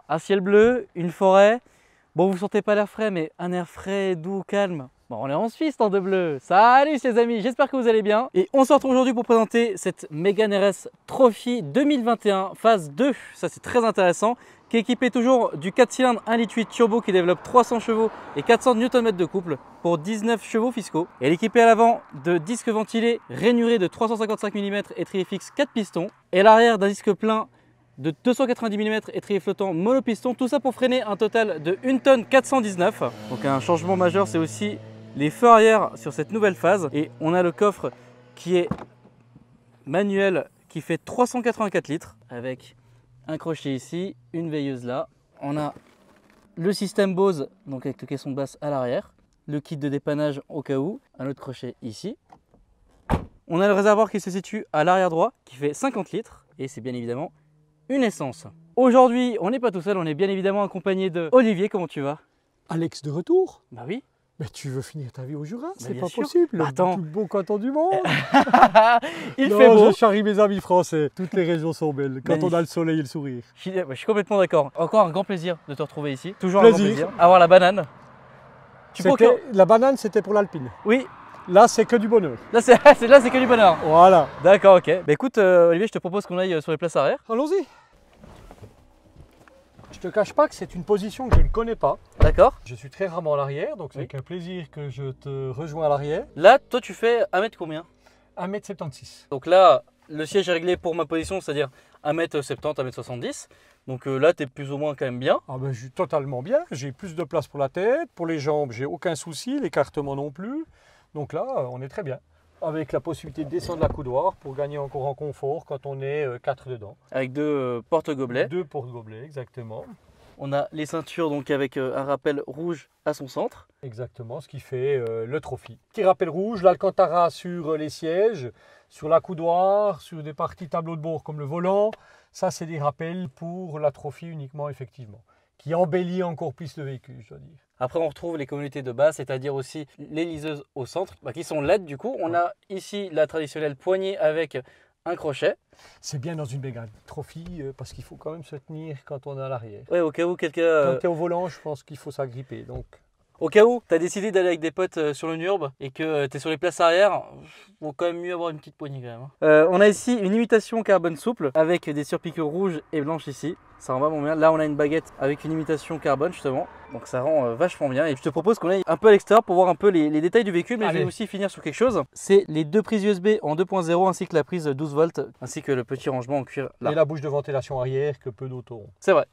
Un ciel bleu, une forêt. Bon, vous sentez pas l'air frais, mais un air frais, doux, calme. Bon, on est en Suisse, temps de bleu. Salut les amis, j'espère que vous allez bien. Et on se retrouve aujourd'hui pour présenter cette Mégane RS Trophy 2021 phase 2. Ça, c'est très intéressant. Qui est équipée toujours du 4 cylindres 1,8 litre turbo qui développe 300 chevaux et 400 Nm de couple pour 19 chevaux fiscaux. Elle est équipée à l'avant de disques ventilés rainurés de 355 mm et trier fixe 4 pistons. Et à l'arrière d'un disque plein de 290 mm et trier flottant monopiston. Tout ça pour freiner un total de 1 tonne 419. Donc un changement majeur, c'est aussi les feux arrière sur cette nouvelle phase. Et on a le coffre qui est manuel qui fait 384 litres avec un crochet ici, une veilleuse là. On a le système Bose, donc avec le caisson de basse à l'arrière, le kit de dépannage au cas où, un autre crochet ici. On a le réservoir qui se situe à l'arrière droit, qui fait 50 litres, et c'est bien évidemment une essence. Aujourd'hui, on n'est pas tout seul, on est bien évidemment accompagné de Olivier. Comment tu vas? Alex de retour? Bah oui. Mais tu veux finir ta vie au Jura? C'est bien pas sûr. possible. Bah attends. Tout le bon canton du monde. Il fait beau. Je charrie mes amis français. Toutes les régions sont belles. Quand on a le soleil et le sourire. Je suis complètement d'accord. Encore un grand plaisir de te retrouver ici. Toujours un grand plaisir. Avoir la banane. La banane, c'était pour l'alpine. Oui. Là, c'est que du bonheur. Là, c'est que du bonheur. Voilà. D'accord, ok. Bah écoute, Olivier, je te propose qu'on aille sur les places arrière. Allons-y. Je te cache pas que c'est une position que je ne connais pas. D'accord. Je suis très rarement à l'arrière, donc c'est avec un plaisir que je te rejoins à l'arrière. Là, toi, tu fais 1m combien? 1m76. Donc là, le siège est réglé pour ma position, c'est-à-dire 1m70, 1m70. Donc là, tu es plus ou moins quand même bien. Ah ben, je suis totalement bien. J'ai plus de place pour la tête, pour les jambes, j'ai aucun souci, l'écartement non plus. Donc là, on est très bien. Avec la possibilité de descendre la coudoir pour gagner encore en confort quand on est 4 dedans. Avec deux porte-gobelets. 2 porte-gobelets, exactement. On a les ceintures donc avec un rappel rouge à son centre. Exactement, ce qui fait le trophy. Petit rappel rouge, l'Alcantara sur les sièges, sur la coudoir, sur des parties tableau de bord comme le volant. Ça, c'est des rappels pour la trophy uniquement, effectivement, qui embellit encore plus le véhicule, je dois dire. Après, on retrouve les communautés de base, c'est-à-dire aussi les liseuses au centre, qui sont LED du coup. On a ici la traditionnelle poignée avec un crochet. C'est bien dans une Mégane Trophy parce qu'il faut quand même se tenir quand on est à l'arrière. Ouais, au cas où quelqu'un... Quand tu es au volant, je pense qu'il faut s'agripper. Donc... Au cas où tu as décidé d'aller avec des potes sur le Nurb et que tu es sur les places arrière, il vaut quand même mieux avoir une petite poignée quand même. On a ici une imitation carbone souple avec des surpiqûres rouges et blanches ici. Ça rend vraiment bien. Là, on a une baguette avec une imitation carbone justement. Donc ça rend vachement bien. Et je te propose qu'on aille un peu à l'extérieur pour voir un peu les détails du véhicule. Mais allez, je vais aussi finir sur quelque chose. C'est les deux prises USB en 2.0 ainsi que la prise 12 volts ainsi que le petit rangement en cuir là. Et la bouche de ventilation arrière que peu d'autos ont. C'est vrai.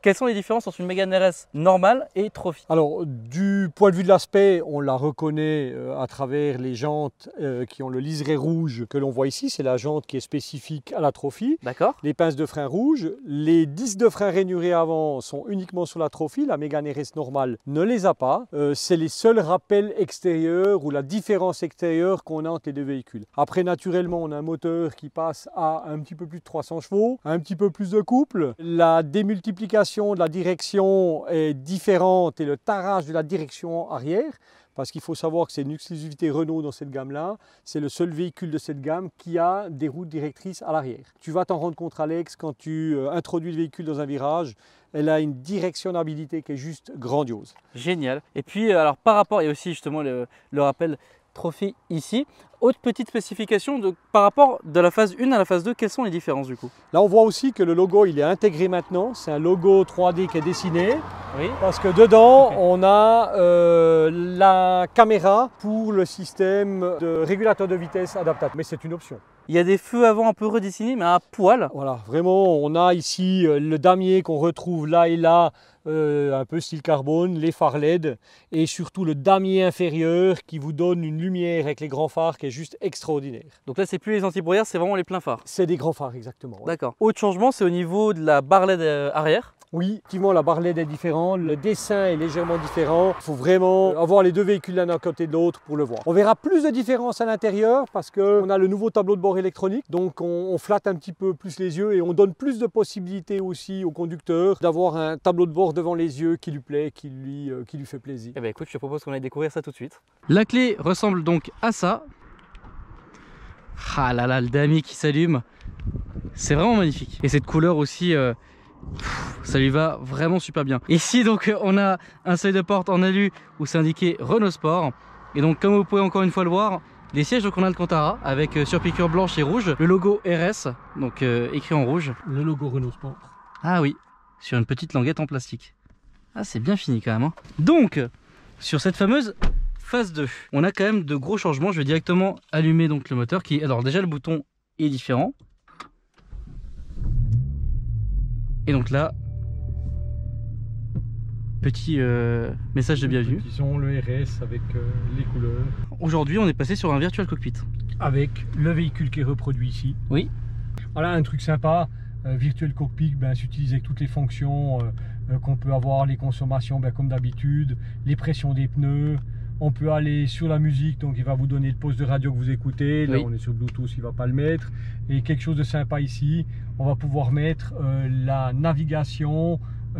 Quelles sont les différences entre une Mégane RS normale et Trophy? Alors, du point de vue de l'aspect, on la reconnaît à travers les jantes qui ont le liseré rouge que l'on voit ici. C'est la jante qui est spécifique à la Trophy. D'accord. Les pinces de frein rouges. Les disques de frein rainurés avant sont uniquement sur la Trophy. La Mégane RS normale ne les a pas. C'est les seuls rappels extérieurs ou la différence extérieure qu'on a entre les deux véhicules. Après, naturellement, on a un moteur qui passe à un petit peu plus de 300 chevaux, un petit peu plus de couple. La démultiplication de la direction est différente et le tarage de la direction arrière, parce qu'il faut savoir que c'est une exclusivité Renault dans cette gamme-là. C'est le seul véhicule de cette gamme qui a des roues directrices à l'arrière. Tu vas t'en rendre compte, Alex, quand tu introduis le véhicule dans un virage. Elle a une directionnabilité qui est juste grandiose. Génial. Et puis, alors par rapport, il y a aussi justement le rappel Trophy ici. Autre petite spécification par rapport de la phase 1 à la phase 2, quelles sont les différences du coup? Là, on voit aussi que le logo, il est intégré maintenant. C'est un logo 3D qui est dessiné. Oui. Parce que dedans, on a la caméra pour le système de régulateur de vitesse adaptatif. Mais c'est une option. Il y a des feux avant un peu redessinés, mais à poil. Voilà, vraiment, on a ici le damier qu'on retrouve là et là, un peu style carbone, les phares LED et surtout le damier inférieur qui vous donne une lumière avec les grands phares qui est juste extraordinaire. Donc là, c'est plus les anti-brouillards, c'est vraiment les pleins phares. C'est des grands phares, exactement. Ouais. D'accord. Autre changement, c'est au niveau de la barre LED arrière. Oui, effectivement, la barre LED est différente, le dessin est légèrement différent. Il faut vraiment avoir les deux véhicules l'un à côté de l'autre pour le voir. On verra plus de différence à l'intérieur parce qu'on a le nouveau tableau de bord électronique. Donc on flatte un petit peu plus les yeux et on donne plus de possibilités aussi au conducteur d'avoir un tableau de bord devant les yeux qui lui plaît, qui lui fait plaisir. Eh bien écoute, je te propose qu'on aille découvrir ça tout de suite. La clé ressemble donc à ça. Ah là là, le damier qui s'allume. C'est vraiment magnifique. Et cette couleur aussi Ça lui va vraiment super bien. Ici donc on a un seuil de porte en alu où c'est indiqué Renault Sport. Et donc comme vous pouvez encore une fois le voir, les sièges donc on a Alcantara avec surpiqûre blanche et rouge. Le logo RS, donc écrit en rouge. Le logo Renault Sport. Ah oui, sur une petite languette en plastique. Ah c'est bien fini quand même hein. Donc sur cette fameuse phase 2, on a quand même de gros changements. Je vais directement allumer donc le moteur qui... Alors déjà le bouton est différent. Et donc là, petit message de bienvenue. Petit son, le RS avec les couleurs. Aujourd'hui, on est passé sur un virtual cockpit. Avec le véhicule qui est reproduit ici. Oui. Voilà un truc sympa. Virtual cockpit, s'utilise avec toutes les fonctions qu'on peut avoir, les consommations comme d'habitude, les pressions des pneus. On peut aller sur la musique, donc il va vous donner le poste de radio que vous écoutez. Là, oui. On est sur Bluetooth, il ne va pas le mettre. Et quelque chose de sympa ici, on va pouvoir mettre la navigation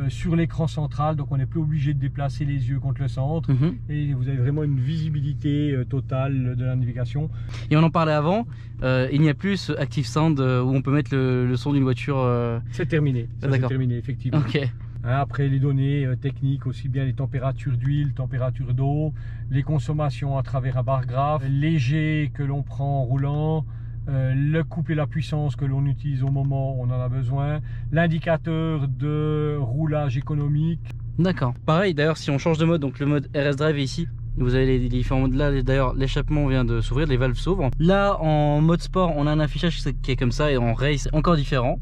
sur l'écran central. Donc on n'est plus obligé de déplacer les yeux contre le centre. Et vous avez vraiment une visibilité totale de la navigation. Et on en parlait avant, il n'y a plus ce Active Sound où on peut mettre le son d'une voiture. C'est terminé, c'est terminé effectivement. Okay. Après les données techniques, aussi bien les températures d'huile, températures d'eau, les consommations à travers un bar graphe, les jets que l'on prend en roulant, le couple et la puissance que l'on utilise au moment où on en a besoin, l'indicateur de roulage économique. D'accord. Pareil d'ailleurs si on change de mode, donc le mode RS Drive est ici. Vous avez les différents modes là, d'ailleurs l'échappement vient de s'ouvrir, les valves s'ouvrent. Là en mode sport on a un affichage qui est comme ça et en race encore différent.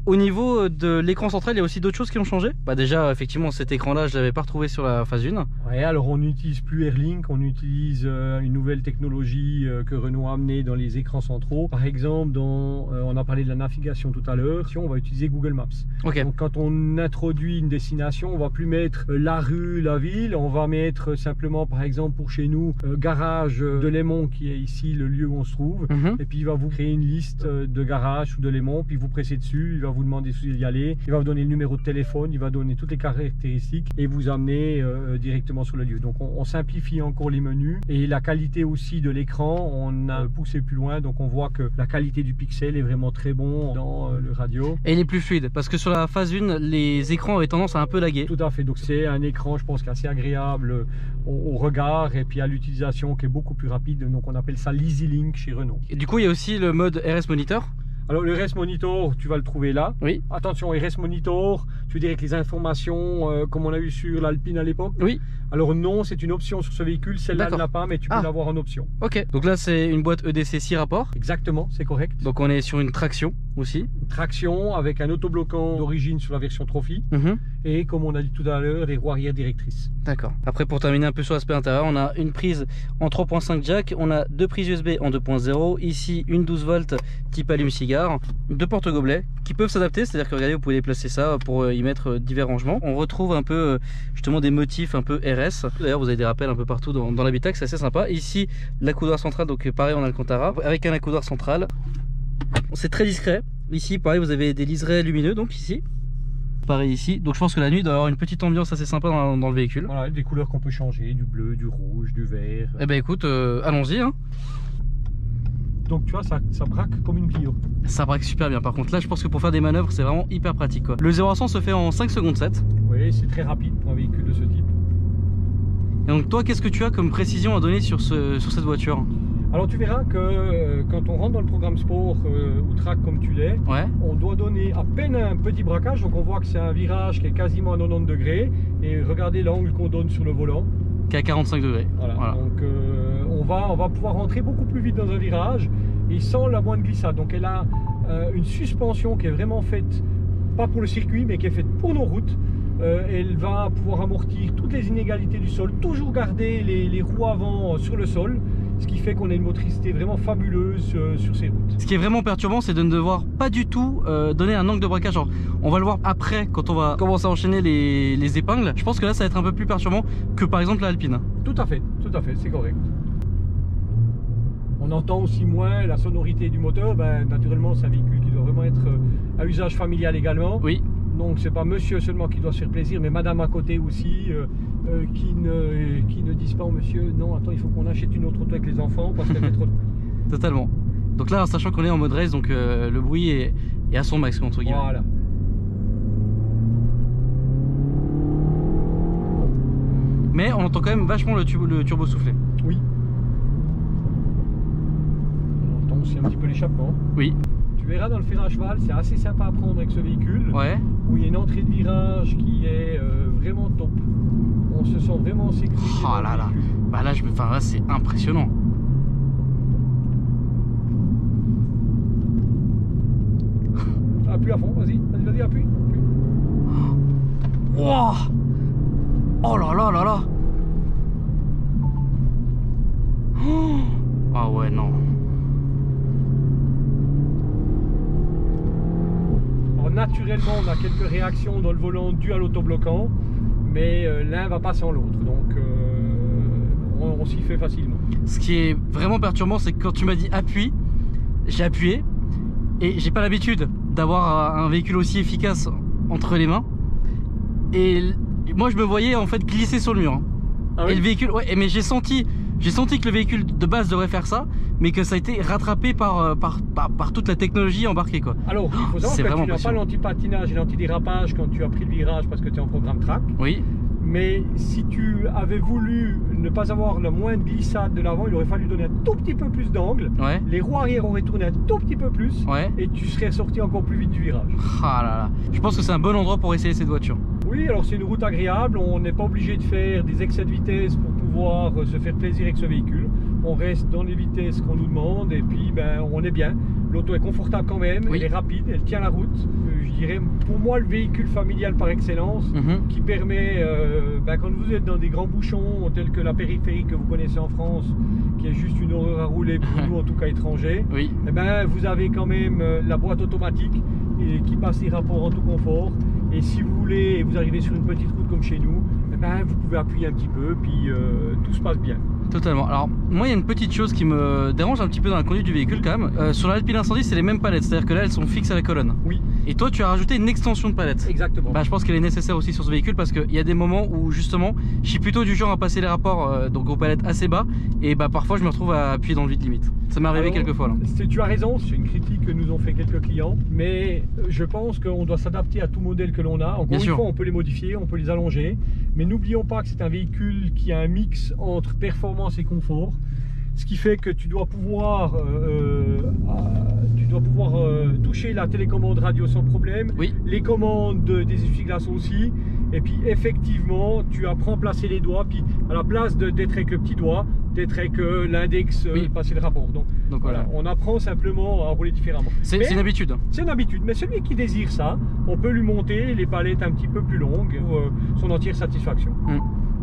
Au niveau de l'écran central, il y a aussi d'autres choses qui ont changé. Déjà, effectivement, cet écran-là, je ne l'avais pas retrouvé sur la phase 1. Ouais, alors on n'utilise plus AirLink, on utilise une nouvelle technologie que Renault a amenée dans les écrans centraux. Par exemple, on a parlé de la navigation tout à l'heure, on va utiliser Google Maps. Okay. Donc quand on introduit une destination, on ne va plus mettre la rue, la ville, on va mettre simplement, par exemple, pour chez nous, garage de Lémont, qui est ici le lieu où on se trouve. Et puis il va vous créer une liste de garages ou de Lémont, puis vous pressez dessus, il va vous demander si vous y allez, il va vous donner le numéro de téléphone, il va donner toutes les caractéristiques et vous amener directement sur le lieu. Donc on simplifie encore les menus et la qualité aussi de l'écran, on a poussé plus loin, donc on voit que la qualité du pixel est vraiment très bon dans le radio. Et il est plus fluide parce que sur la phase 1, les écrans avaient tendance à un peu laguer. Tout à fait, donc c'est un écran je pense qui est assez agréable au regard et puis à l'utilisation qui est beaucoup plus rapide, donc on appelle ça l'Easy Link chez Renault. Et du coup il y a aussi le mode RS Monitor. Alors le RS Monitor, tu vas le trouver là. Oui. Attention, RS Monitor, tu veux dire avec les informations comme on a eu sur l'Alpine à l'époque? Oui. Alors non, c'est une option sur ce véhicule, celle-là ne l'a pas, mais tu peux l'avoir en option. Ok, donc là c'est une boîte EDC 6 rapports. Exactement, c'est correct. Donc on est sur une traction aussi. Une traction avec un autobloquant d'origine sur la version Trophy. Et comme on a dit tout à l'heure, les roues arrière directrices. D'accord. Après pour terminer un peu sur l'aspect intérieur, on a une prise en 3.5 jack, on a deux prises USB en 2.0, ici une 12 volts type allume-cigare, deux porte-gobelets qui peuvent s'adapter, c'est-à-dire que regardez vous pouvez déplacer ça pour y mettre divers rangements. On retrouve un peu justement des motifs un peu RS. D'ailleurs vous avez des rappels un peu partout dans l'habitacle, c'est assez sympa. Ici l'accoudoir central, donc pareil on a Alcantara avec un accoudoir central. C'est très discret. Ici pareil vous avez des liserés lumineux donc ici. Pareil ici, donc je pense que la nuit il doit y avoir une petite ambiance assez sympa dans le véhicule. Voilà, des couleurs qu'on peut changer, du bleu, du rouge, du vert. Eh ben écoute, allons-y hein. Donc tu vois, ça braque comme une Clio. Ça braque super bien, par contre là je pense que pour faire des manœuvres c'est vraiment hyper pratique quoi. Le 0 à 100 se fait en 5 secondes 7. Oui, c'est très rapide pour un véhicule de ce type. Et donc toi qu'est-ce que tu as comme précision à donner sur cette voiture? Alors tu verras que quand on rentre dans le programme sport ou track comme tu l'es, on doit donner à peine un petit braquage, donc on voit que c'est un virage qui est quasiment à 90 degrés et regardez l'angle qu'on donne sur le volant. Qui est à 45 degrés. Voilà. Donc on va pouvoir rentrer beaucoup plus vite dans un virage et sans la moindre glissade. Donc elle a une suspension qui est vraiment faite, pas pour le circuit, mais qui est faite pour nos routes. Elle va pouvoir amortir toutes les inégalités du sol, toujours garder les roues avant sur le sol, ce qui fait qu'on a une motricité vraiment fabuleuse sur ces routes. Ce qui est vraiment perturbant, c'est de ne devoir pas du tout donner un angle de braquage. Alors, on va le voir après quand on va commencer à enchaîner les épingles. Je pense que là ça va être un peu plus perturbant que par exemple l'Alpine. Tout à fait, c'est correct. On entend aussi moins la sonorité du moteur. Naturellement c'est un véhicule qui doit vraiment être à usage familial également. Oui. Donc c'est pas monsieur seulement qui doit se faire plaisir, mais madame à côté aussi, qui ne disent pas au monsieur non attends il faut qu'on achète une autre auto avec les enfants parce qu'elle fait trop de bruit. Totalement. Donc là sachant qu'on est en mode race, donc le bruit est à son max entre guillemets. Voilà. mais on entend quand même vachement le turbo souffler. Oui. On entend aussi un petit peu l'échappement. Oui. Tu verras dans le fer à cheval, c'est assez sympa à prendre avec ce véhicule. Ouais. Où il y a une entrée de virage qui est vraiment top. On se sent vraiment en sécurité. Oh là là. Bah là, là c'est impressionnant. Appuie à fond, vas-y, appuie. Wow. Oh là là là là. Ah ouais, non. Alors, naturellement, on a quelques réactions dans le volant dues à l'autobloquant, mais l'un va pas sans l'autre, donc on s'y fait facilement. Ce qui est vraiment perturbant, c'est que quand tu m'as dit appuie, j'ai appuyé et j'ai pas l'habitude d'avoir un véhicule aussi efficace entre les mains. Et moi je me voyais en fait glisser sur le mur. Ah oui. Et le véhicule, ouais, mais j'ai senti que le véhicule de base devrait faire ça, mais que ça a été rattrapé par toute la technologie embarquée quoi. Alors il faut savoir que tu n'as pas l'anti-patinage et l'antidérapage quand tu as pris le virage parce que tu es en programme track. Oui. Mais si tu avais voulu ne pas avoir la moindre glissade de l'avant, il aurait fallu donner un tout petit peu plus d'angle. Ouais. Les roues arrière auraient tourné un tout petit peu plus. Ouais. Et tu serais sorti encore plus vite du virage. Ah là là. Je pense que c'est un bon endroit pour essayer cette voiture. Oui, alors c'est une route agréable. On n'est pas obligé de faire des excès de vitesse pour pouvoir se faire plaisir avec ce véhicule. On reste dans les vitesses qu'on nous demande et puis ben, on est bien. L'auto est confortable quand même, oui. Elle est rapide, elle tient la route. Je dirais pour moi le véhicule familial par excellence qui permet, ben, quand vous êtes dans des grands bouchons tels que la périphérie que vous connaissez en France, qui est juste une horreur à rouler pour nous en tout cas étrangers, oui. Et ben, vous avez quand même la boîte automatique qui passe les rapports en tout confort. Et si vous voulez, vous arrivez sur une petite route comme chez nous, eh ben, vous pouvez appuyer un petit peu, puis tout se passe bien. Totalement. Alors moi il y a une petite chose qui me dérange un petit peu dans la conduite du véhicule quand même. Sur l'Alpine Incendie c'est les mêmes palettes, c'est-à-dire que là elles sont fixes à la colonne. Oui. Et toi tu as rajouté une extension de palette. Exactement. Bah, je pense qu'elle est nécessaire aussi sur ce véhicule parce qu'il y a des moments où justement je suis plutôt du genre à passer les rapports donc aux palettes assez bas et bah parfois je me retrouve à appuyer dans le vide limite. Ça m'est arrivé quelques fois là. Tu as raison, c'est une critique que nous ont fait quelques clients, mais je pense qu'on doit s'adapter à tout modèle que l'on a. Encore une fois, on peut les modifier, on peut les allonger, mais n'oublions pas que c'est un véhicule qui a un mix entre performance et confort. Ce qui fait que tu dois pouvoir toucher la télécommande radio sans problème, oui. Les commandes des essuie-glaces aussi, et puis effectivement tu apprends à placer les doigts, puis à la place d'être avec le petit doigt, d'être avec l'index, oui. Passer le rapport. Donc voilà, on apprend simplement à rouler différemment. C'est une habitude. C'est une habitude, mais celui qui désire ça, on peut lui monter les palettes un petit peu plus longues pour son entière satisfaction.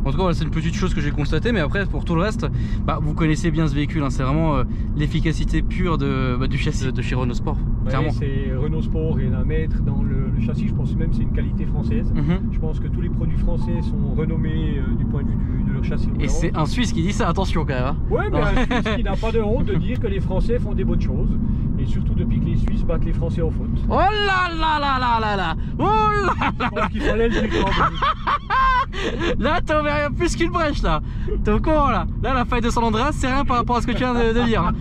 En tout cas, c'est une petite chose que j'ai constatée, mais après, pour tout le reste, bah, vous connaissez bien ce véhicule, hein, c'est vraiment l'efficacité pure du châssis de chez Renault Sport. Ouais, c'est Renault Sport et un maître dans le châssis, je pense même que c'est une qualité française. Je pense que tous les produits français sont renommés du point de vue de leur châssis. Et c'est un Suisse qui dit ça, attention quand même. Hein. Oui, mais un Suisse qui n'a pas de honte de dire que les Français font des bonnes choses. Et surtout depuis que les Suisses battent les Français au foot. Oh là là là là là là. Oh là là. Je pense qu'il fallait le dire. Là t'as ouvert plus qu'une brèche là. T'es au courant là. Là la faille de San Andreas c'est rien par rapport à ce que tu viens de dire.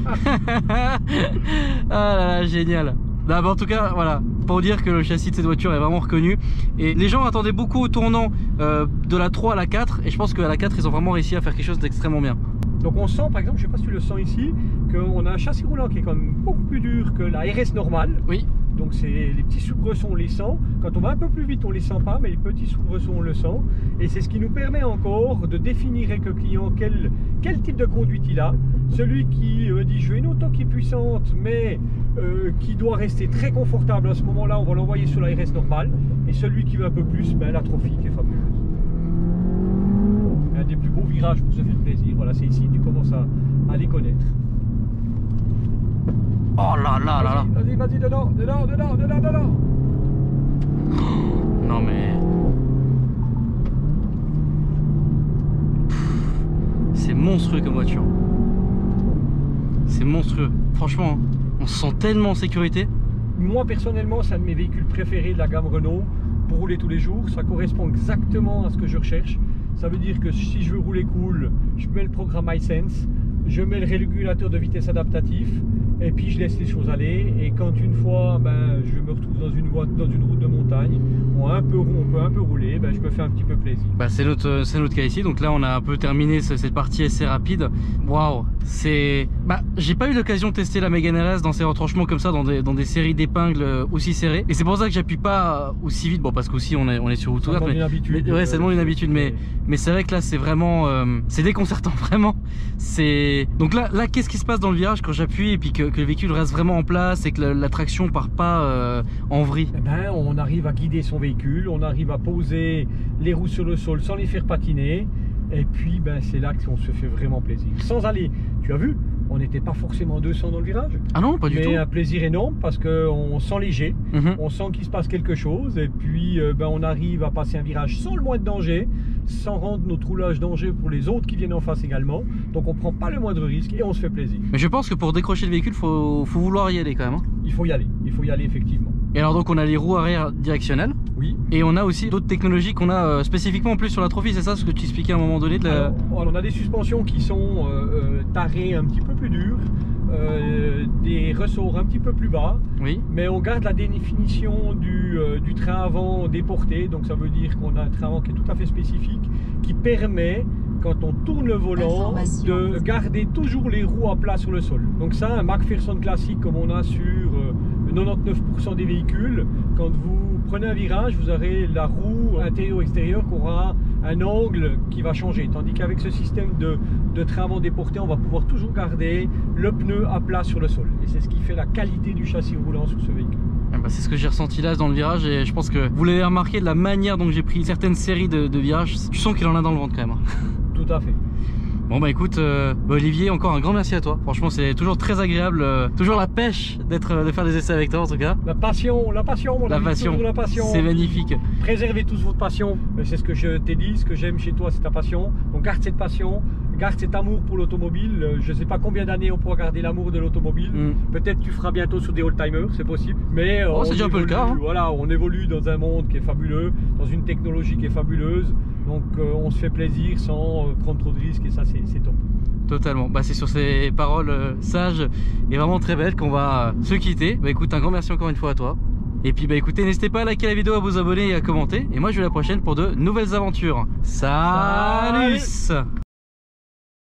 Ah là là, génial. Là, bah, en tout cas voilà, pour dire que le châssis de cette voiture est vraiment reconnu. Et les gens attendaient beaucoup au tournant de la 3 à la 4. Et je pense qu'à la 4 ils ont vraiment réussi à faire quelque chose d'extrêmement bien. Donc on sent par exemple, je sais pas si tu le sens ici, qu'on a un châssis roulant qui est quand même beaucoup plus dur que la RS normale. Oui. Donc c'est les petits soubresauts on les sent, quand on va un peu plus vite on les sent pas, mais les petits soubresauts on le sent. Et c'est ce qui nous permet encore de définir avec le client quel type de conduite il a. Celui qui dit je veux une auto qui est puissante mais qui doit rester très confortable à ce moment là, on va l'envoyer sur la RS normale. Et celui qui veut un peu plus, ben, la Trophy qui est fabuleuse. Un des plus beaux virages pour se faire plaisir, voilà c'est ici, tu commences à les connaître. Oh là là là là. Vas-y, dedans. Non mais... C'est monstrueux comme voiture. C'est monstrueux. Franchement, on se sent tellement en sécurité. Moi personnellement, c'est un de mes véhicules préférés de la gamme Renault pour rouler tous les jours. Ça correspond exactement à ce que je recherche. Ça veut dire que si je veux rouler cool, je mets le programme iSense, je mets le régulateur de vitesse adaptatif et puis je laisse les choses aller. Et quand une fois je me retrouve dans une route de montagne, on peut un peu rouler, je me fais un petit peu plaisir. C'est notre cas ici. Donc là on a un peu terminé cette partie assez rapide. Waouh, j'ai pas eu l'occasion de tester la Mégane RS dans ces retranchements comme ça, dans des séries d'épingles aussi serrées. Et c'est pour ça que j'appuie pas aussi vite. Bon, parce qu'aussi on est sur route ouverte. Ouais, ça demande une habitude. Mais c'est vrai que là c'est vraiment c'est déconcertant vraiment. Donc là qu'est-ce qui se passe dans le virage quand j'appuie et puis que le véhicule reste vraiment en place et que la traction part pas en vrille? On arrive à guider son véhicule, on arrive à poser les roues sur le sol sans les faire patiner. Et puis c'est là qu'on se fait vraiment plaisir. Sans aller, tu as vu, on n'était pas forcément 200 dans le virage. Ah non, pas du tout. Mais un plaisir énorme parce qu'on sent léger, on sent qu'il se passe quelque chose. Et puis on arrive à passer un virage sans le moindre danger, sans rendre notre roulage danger pour les autres qui viennent en face également. Donc on prend pas le moindre risque et on se fait plaisir. Mais je pense que pour décrocher le véhicule, faut vouloir y aller quand même. Hein. Il faut y aller effectivement. Et alors donc on a les roues arrière directionnelles. Oui. Et on a aussi d'autres technologies qu'on a spécifiquement en plus sur la Trophy, c'est ça ce que tu expliquais à un moment donné Alors, on a des suspensions qui sont tarées un petit peu plus dures, des ressorts un petit peu plus bas, oui. Mais on garde la définition du train avant déporté, donc ça veut dire qu'on a un train avant qui est tout à fait spécifique, qui permet, quand on tourne le volant, de garder toujours les roues à plat sur le sol. Donc ça, un McPherson classique comme on a sur 99% des véhicules, quand vous prenez un virage, vous aurez la roue intérieure-extérieure qui aura un angle qui va changer. Tandis qu'avec ce système de train avant déporté, on va pouvoir toujours garder le pneu à plat sur le sol. Et c'est ce qui fait la qualité du châssis roulant sur ce véhicule. C'est ce que j'ai ressenti là dans le virage et je pense que vous l'avez remarqué de la manière dont j'ai pris certaines séries de virages. Tu sens qu'il en a dans le ventre quand même. Tout à fait. Bon écoute Olivier, encore un grand merci à toi. Franchement c'est toujours très agréable, toujours la pêche de faire des essais avec toi en tout cas. La passion, mon ami, toujours la passion. C'est magnifique. Préservez tous votre passion. C'est ce que je t'ai dit, ce que j'aime chez toi, c'est ta passion. Donc garde cette passion, garde cet amour pour l'automobile. Je ne sais pas combien d'années on pourra garder l'amour de l'automobile. Peut-être tu feras bientôt sur des oldtimers, c'est possible. Mais c'est déjà un peu le cas. Hein. Voilà, on évolue dans un monde qui est fabuleux, dans une technologie qui est fabuleuse. Donc on se fait plaisir sans prendre trop de risques et ça c'est top. Totalement, c'est sur ces paroles sages et vraiment très belles qu'on va se quitter. Écoute, un grand merci encore une fois à toi. Et puis écoutez, n'hésitez pas à liker la vidéo, à vous abonner et à commenter. Et moi je vais à la prochaine pour de nouvelles aventures. Salut.